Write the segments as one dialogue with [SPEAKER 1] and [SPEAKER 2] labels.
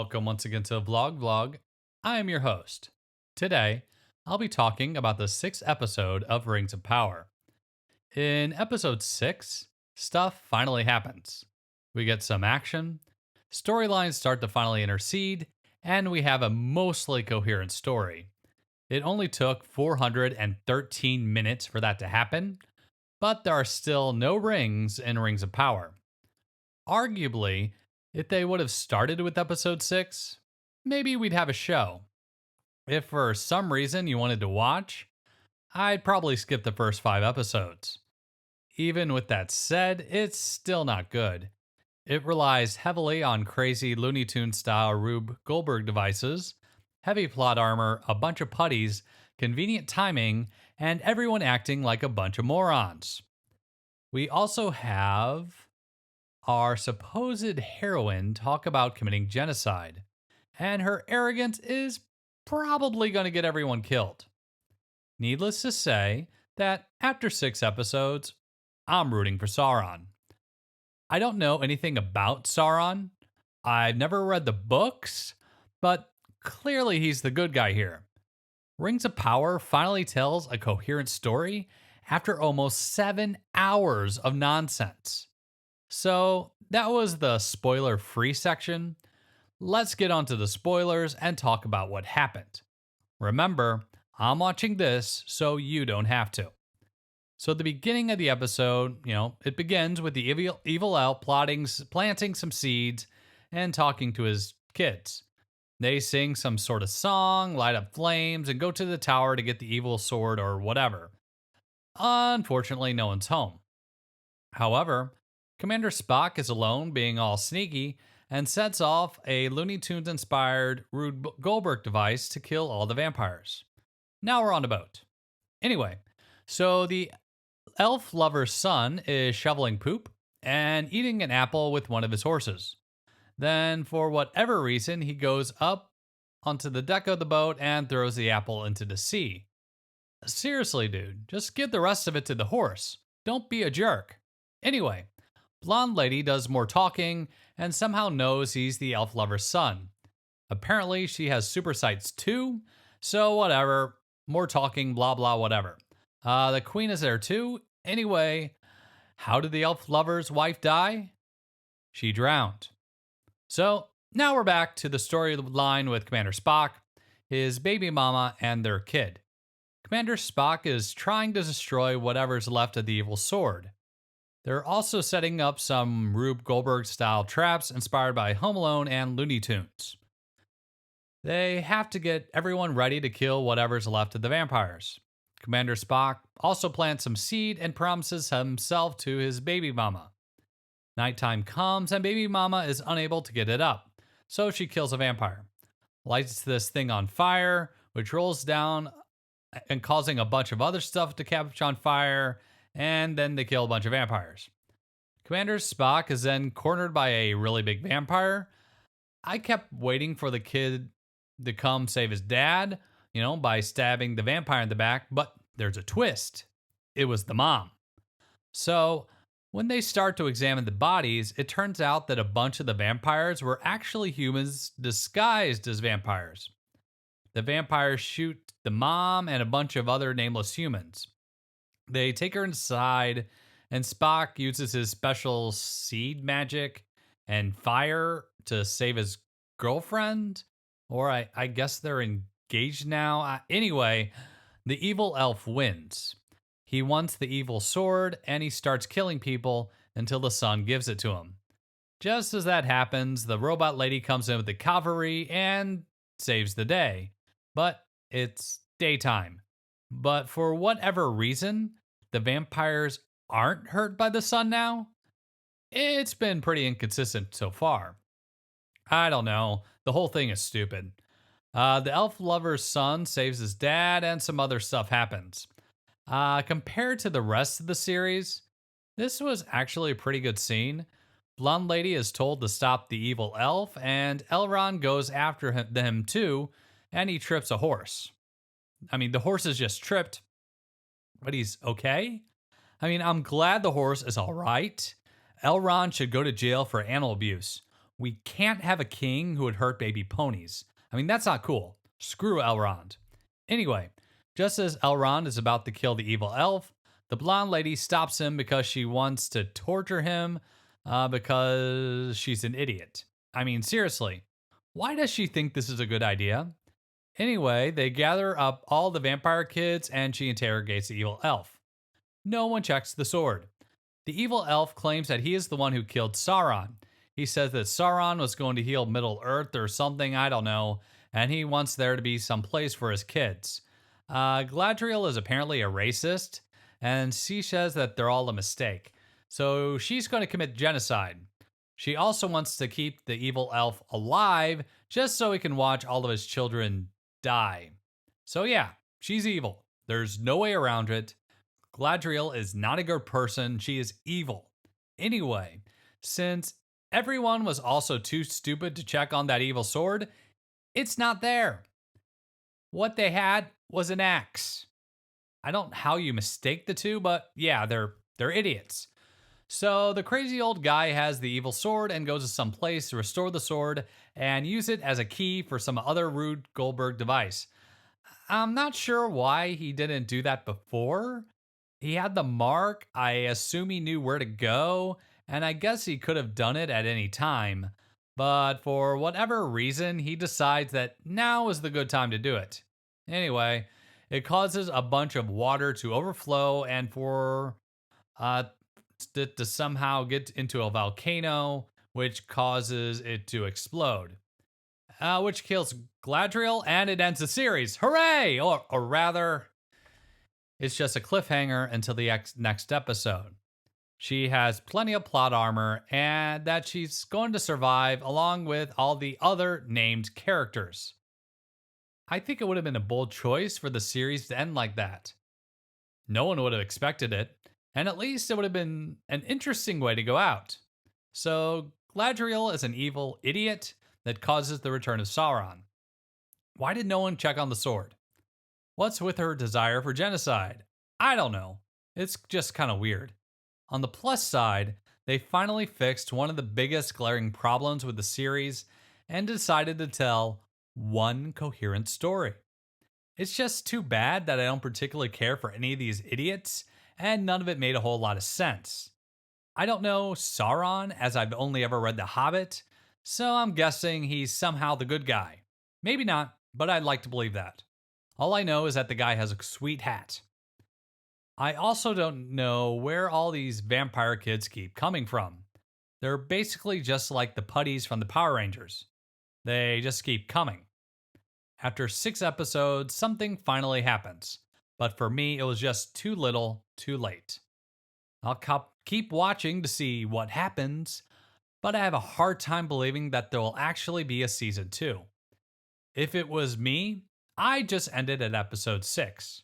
[SPEAKER 1] Welcome once again to the Vlog. I am your host. Today, I'll be talking about the sixth episode of Rings of Power. In episode 6, stuff finally happens. We get some action, storylines start to finally intercede, and we have a mostly coherent story. It only took 413 minutes for that to happen, but there are still no rings in Rings of Power. Arguably, if they would have started with episode 6, maybe we'd have a show. If for some reason you wanted to watch, I'd probably skip the first 5 episodes. Even with that said, it's still not good. It relies heavily on crazy Looney Tunes style Rube Goldberg devices, heavy plot armor, a bunch of putties, convenient timing, and everyone acting like a bunch of morons. We also have our supposed heroine talk about committing genocide, and her arrogance is probably going to get everyone killed. Needless to say that after 6 episodes, I'm rooting for Sauron. I don't know anything about Sauron. I've never read the books, but clearly he's the good guy here. Rings of Power finally tells a coherent story after almost 7 hours of nonsense. So that was the spoiler free section. Let's get on to the spoilers and talk about what happened. Remember, I'm watching this so you don't have to. So at the beginning of the episode, it begins with the evil elf planting some seeds and talking to his kids. They sing some sort of song, light up flames, and go to the tower to get the evil sword or whatever. Unfortunately, no one's home. However, Commander Spock is alone, being all sneaky, and sets off a Looney Tunes inspired Rube Goldberg device to kill all the vampires. Now we're on a boat. Anyway, so the elf lover's son is shoveling poop and eating an apple with one of his horses. Then, for whatever reason, he goes up onto the deck of the boat and throws the apple into the sea. Seriously, dude, just give the rest of it to the horse. Don't be a jerk. Anyway, Blonde Lady does more talking and somehow knows he's the elf lover's son. Apparently, she has super sights too, so whatever. More talking, blah blah, whatever. The queen is there too. Anyway, how did the elf lover's wife die? She drowned. So now we're back to the storyline with Commander Spock, his baby mama, and their kid. Commander Spock is trying to destroy whatever's left of the evil sword. They're also setting up some Rube Goldberg-style traps inspired by Home Alone and Looney Tunes. They have to get everyone ready to kill whatever's left of the vampires. Commander Spock also plants some seed and promises himself to his baby mama. Nighttime comes and baby mama is unable to get it up, so she kills a vampire. Lights this thing on fire, which rolls down and causing a bunch of other stuff to catch on fire, and then they kill a bunch of vampires. Commander Spock is then cornered by a really big vampire. I kept waiting for the kid to come save his dad, by stabbing the vampire in the back, but there's a twist. It was the mom. So, when they start to examine the bodies, it turns out that a bunch of the vampires were actually humans disguised as vampires. The vampires shoot the mom and a bunch of other nameless humans. They take her inside, and Spock uses his special seed magic and fire to save his girlfriend. Or I guess they're engaged now. Anyway, the evil elf wins. He wants the evil sword, and he starts killing people until the sun gives it to him. Just as that happens, the robot lady comes in with the cavalry and saves the day. But it's daytime. But for whatever reason, the vampires aren't hurt by the sun now. It's been pretty inconsistent so far. I don't know. The whole thing is stupid. The elf lover's son saves his dad, and some other stuff happens. Compared to the rest of the series, this was actually a pretty good scene. Blonde Lady is told to stop the evil elf, and Elrond goes after them too, and he trips a horse. The horse is just tripped, but he's okay. I'm glad the horse is all right. Elrond should go to jail for animal abuse. We can't have a king who would hurt baby ponies. I mean, that's not cool. Screw Elrond. Anyway, just as Elrond is about to kill the evil elf, the blonde lady stops him because she wants to torture him because she's an idiot. I mean, seriously, why does she think this is a good idea? Anyway, they gather up all the vampire kids and she interrogates the evil elf. No one checks the sword. The evil elf claims that he is the one who killed Sauron. He says that Sauron was going to heal Middle Earth or something, I don't know, and he wants there to be some place for his kids. Gladriel is apparently a racist, and she says that they're all a mistake. So she's going to commit genocide. She also wants to keep the evil elf alive just so he can watch all of his children die. So yeah, she's evil. There's no way around it. Gladriel is not a good person, she is evil. Anyway, since everyone was also too stupid to check on that evil sword, it's not there. What they had was an axe. I don't know how you mistake the two, but yeah, they're idiots. So the crazy old guy has the evil sword and goes to some place to restore the sword and use it as a key for some other Rube Goldberg device. I'm not sure why he didn't do that before. He had the mark. I assume he knew where to go, and I guess he could have done it at any time. But for whatever reason, he decides that now is the good time to do it. Anyway, it causes a bunch of water to overflow and for uh, it to somehow get into a volcano, which causes it to explode. Which kills Gladriel and it ends the series. Hooray! Or rather, it's just a cliffhanger until the next episode. She has plenty of plot armor and that she's going to survive along with all the other named characters. I think it would have been a bold choice for the series to end like that. No one would have expected it, and at least it would have been an interesting way to go out. So, Gladriel is an evil idiot that causes the return of Sauron. Why did no one check on the sword? What's with her desire for genocide? I don't know. It's just kind of weird. On the plus side, they finally fixed one of the biggest glaring problems with the series and decided to tell one coherent story. It's just too bad that I don't particularly care for any of these idiots, and none of it made a whole lot of sense. I don't know Sauron, as I've only ever read The Hobbit, so I'm guessing he's somehow the good guy. Maybe not, but I'd like to believe that. All I know is that the guy has a sweet hat. I also don't know where all these vampire kids keep coming from. They're basically just like the putties from the Power Rangers. They just keep coming. After 6 episodes, something finally happens. But for me, it was just too little, too late. I'll keep watching to see what happens, but I have a hard time believing that there will actually be a season 2. If it was me, I just ended at episode 6.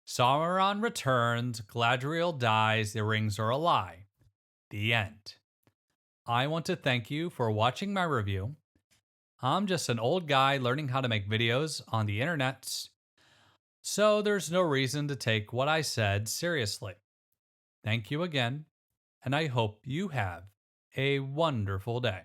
[SPEAKER 1] Sauron returns, Gladriel dies, the rings are a lie. The end. I want to thank you for watching my review. I'm just an old guy learning how to make videos on the internet, so there's no reason to take what I said seriously. Thank you again, and I hope you have a wonderful day.